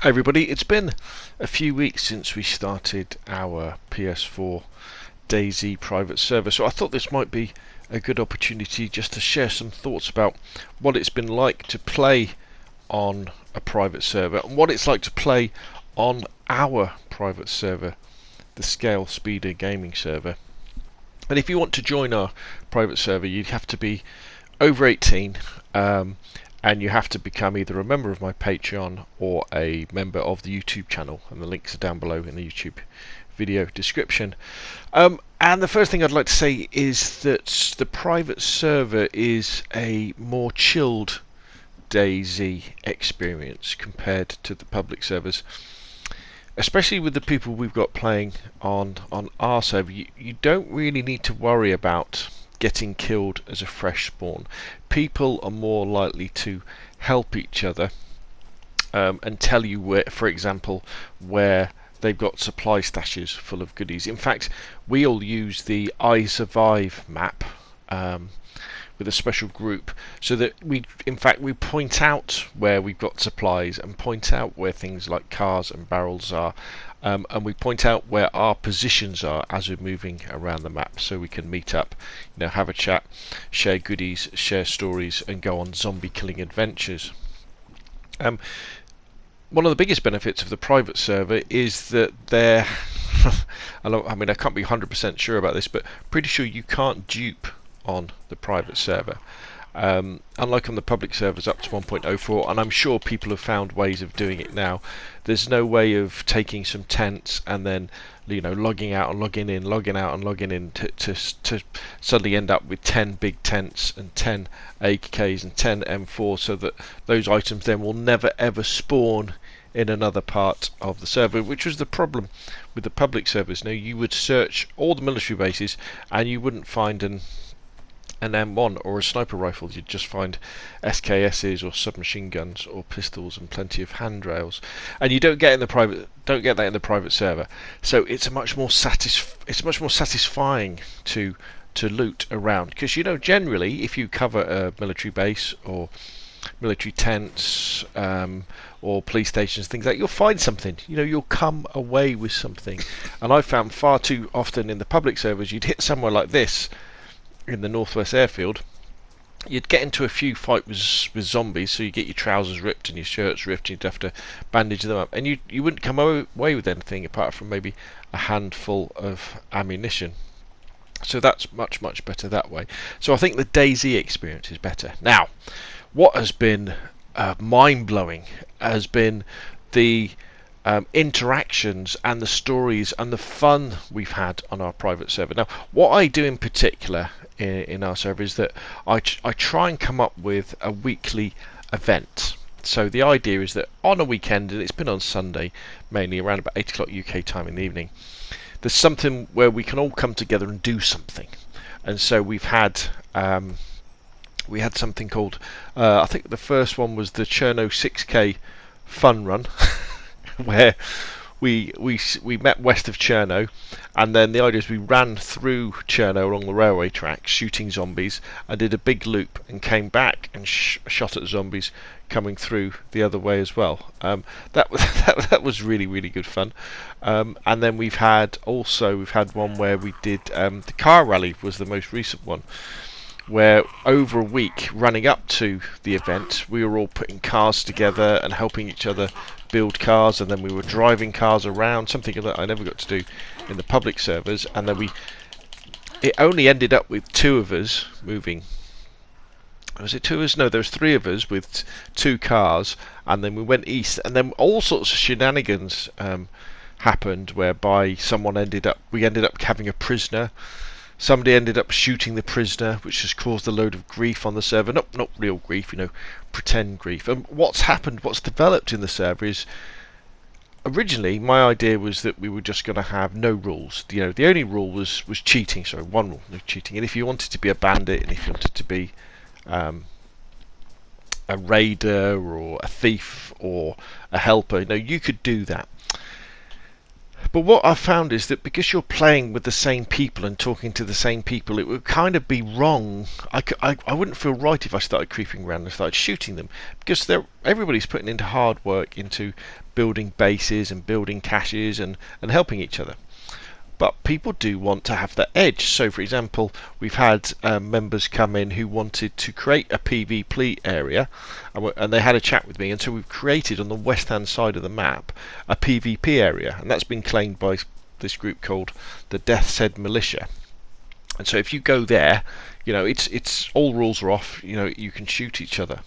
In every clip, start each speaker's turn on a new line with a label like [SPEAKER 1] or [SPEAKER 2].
[SPEAKER 1] Hi everybody, it's been a few weeks since we started our PS4 DAYZ private server, so I thought this might be a good opportunity just to share some thoughts about what it's been like to play on a private server and what it's like to play on our private server, the Scalespeeder gaming server. And if you want to join our private server, you'd have to be over 18, and you have to become either a member of my Patreon or a member of the YouTube channel, and the links are down below in the YouTube video description. And the first thing I'd like to say is that the private server is a more chilled DayZ experience compared to the public servers, especially with the people we've got playing on our server. You don't really need to worry about getting killed as a fresh spawn. People are more likely to help each other and tell you where, for example, where they've got supply stashes full of goodies. In fact, we all use the I Survive map with a special group, so that we point out where we've got supplies and point out where things like cars and barrels are, and we point out where our positions are as we're moving around the map, so we can meet up, have a chat, share goodies, share stories, and go on zombie killing adventures. One of the biggest benefits of the private server is that they're I can't be 100% sure about this, but pretty sure you can't dupe on the private server, unlike on the public servers up to 1.04, and I'm sure people have found ways of doing it now. There's no way of taking some tents and then logging out and logging in, logging out and logging in to suddenly end up with 10 big tents and 10 AKs and 10 M4s, so that those items then will never ever spawn in another part of the server, which was the problem with the public servers. Now, you would search all the military bases and you wouldn't find an M1 or a sniper rifle. You'd just find SKSs or submachine guns or pistols and plenty of handrails, and you don't get that in the private server. So it's much more satisfying to loot around, because generally if you cover a military base or military tents, or police stations, things like that, you'll find something. You'll come away with something. And I found far too often in the public servers, you'd hit somewhere like this in the Northwest Airfield, you'd get into a few fights with zombies, so you get your trousers ripped and your shirts ripped, and you'd have to bandage them up, and you wouldn't come away with anything apart from maybe a handful of ammunition. So that's much better that way. So I think the DayZ experience is better. Now, what has been mind-blowing has been the interactions and the stories and the fun we've had on our private server. Now, what I do in particular in our server is that I try and come up with a weekly event. So the idea is that on a weekend, and it's been on Sunday mainly, around about 8 o'clock UK time in the evening, there's something where we can all come together and do something. And so we had something called, I think the first one was the Cherno 6K fun run, where we met west of Cherno, and then the idea is we ran through Cherno along the railway tracks shooting zombies, and did a big loop and came back and shot at zombies coming through the other way as well. That was really good fun. And then we've had one where we did the car rally was the most recent one, where over a week running up to the event, we were all putting cars together and helping each other build cars, and then we were driving cars around, something that I never got to do in the public servers. And then it only ended up with 2 of us moving. Was it 2 of us? No, there was 3 of us with 2 cars, and then we went east, and then all sorts of shenanigans happened, whereby we ended up having a prisoner. Somebody ended up shooting the prisoner, which has caused a load of grief on the server. Not real grief, pretend grief. And what's developed in the server is, originally my idea was that we were just going to have no rules. The only rule was cheating. Sorry, one rule, no cheating. And if you wanted to be a bandit, and if you wanted to be a raider or a thief or a helper, you could do that. But what I've found is that because you're playing with the same people and talking to the same people, it would kind of be wrong. I wouldn't feel right if I started creeping around and started shooting them, because everybody's putting into hard work into building bases and building caches and helping each other. But people do want to have that edge. So, for example, we've had members come in who wanted to create a PvP area, and they had a chat with me, and so we've created on the west-hand side of the map a PvP area, and that's been claimed by this group called the DAYZ Militia. And so, if you go there, it's all rules are off. You can shoot each other.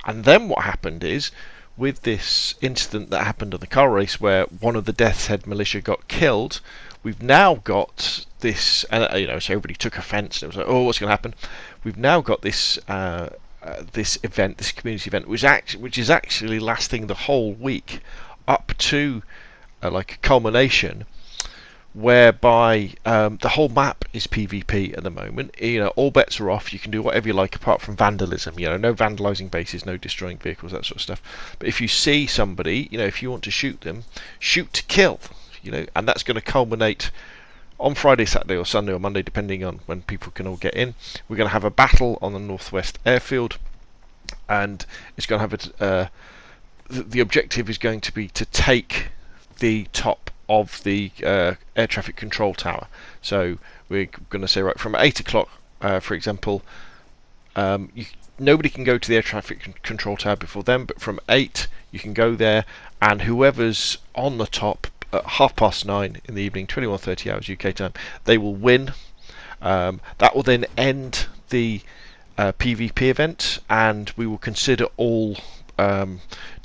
[SPEAKER 1] And then what happened is, with this incident that happened on the car race where one of the DAYZ Militia got killed, we've now got this, so everybody took offence. And it was like, oh, what's going to happen? We've now got this this event, this community event, which is actually lasting the whole week up to like a culmination, whereby the whole map is PvP at the moment. All bets are off. You can do whatever you like apart from vandalism. No vandalising bases, no destroying vehicles, that sort of stuff. But if you see somebody, if you want to shoot them, shoot to kill. And that's going to culminate on Friday, Saturday, or Sunday, or Monday, depending on when people can all get in. We're going to have a battle on the northwest airfield, and it's going to have the objective is going to be to take the top of the air traffic control tower. So we're going to say, right, from 8 o'clock, for example, nobody can go to the air traffic control tower before then, but from 8 you can go there, and whoever's on the top at 9:30 in the evening, 21:30 hours UK time, they will win. That will then end the PvP event, and we will consider all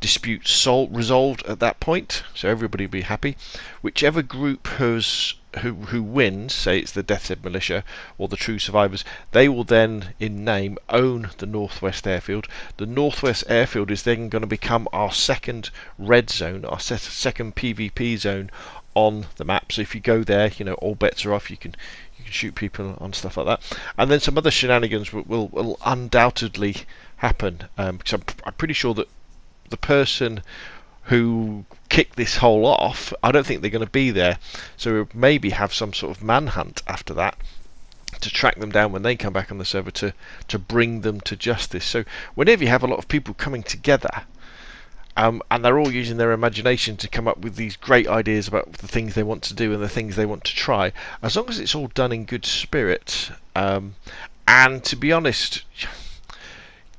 [SPEAKER 1] disputes resolved at that point, so everybody will be happy. Whichever group who wins, say it's the DAYZ Militia or the True Survivors, they will then in name own the Northwest Airfield. The Northwest Airfield is then going to become our second red zone, our second PvP zone on the map. So if you go there, all bets are off. You can shoot people on stuff like that, and then some other shenanigans will undoubtedly happen, because I'm pretty sure that the person who kicked this whole off, I don't think they're going to be there, so we'll maybe have some sort of manhunt after that to track them down when they come back on the server to bring them to justice. So whenever you have a lot of people coming together, and they're all using their imagination to come up with these great ideas about the things they want to do and the things they want to try, as long as it's all done in good spirit, and to be honest,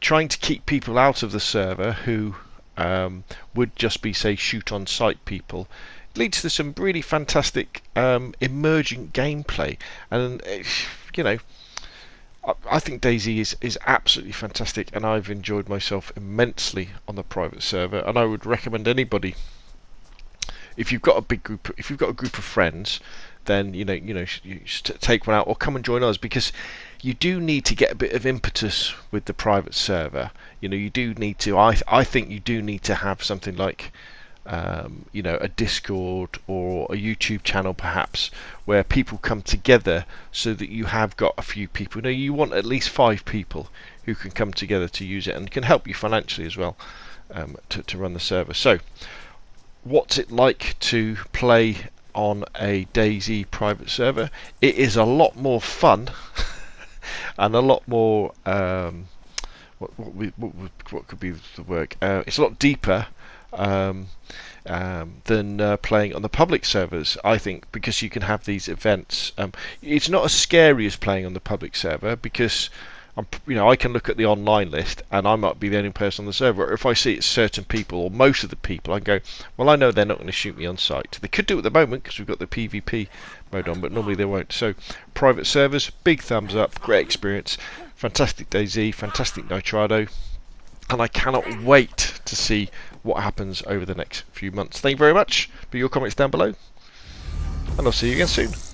[SPEAKER 1] trying to keep people out of the server who would just be, say, shoot on sight people, leads to some really fantastic emergent gameplay. And I think DayZ is absolutely fantastic, and I've enjoyed myself immensely on the private server, and I would recommend anybody, if you've got a big group, if you've got a group of friends, then you take one out or come and join us, because you do need to get a bit of impetus with the private server. You do need to. I think you do need to have something like a Discord or a YouTube channel perhaps, where people come together, so that you have got a few people. You want at least 5 people who can come together to use it and can help you financially as well, to run the server. So what's it like to play on a DayZ private server? It is a lot more fun and a lot more what could be the word? It's a lot deeper than playing on the public servers, I think, because you can have these events. It's not as scary as playing on the public server, because I can look at the online list and I might be the only person on the server. If I see it's certain people or most of the people, I go, well, I know they're not going to shoot me on sight. They could do at the moment because we've got the PvP mode on, but normally they won't. So private servers, big thumbs up, great experience, fantastic DayZ, fantastic Nitrado, and I cannot wait to see what happens over the next few months. Thank you very much for your comments down below, and I'll see you again soon.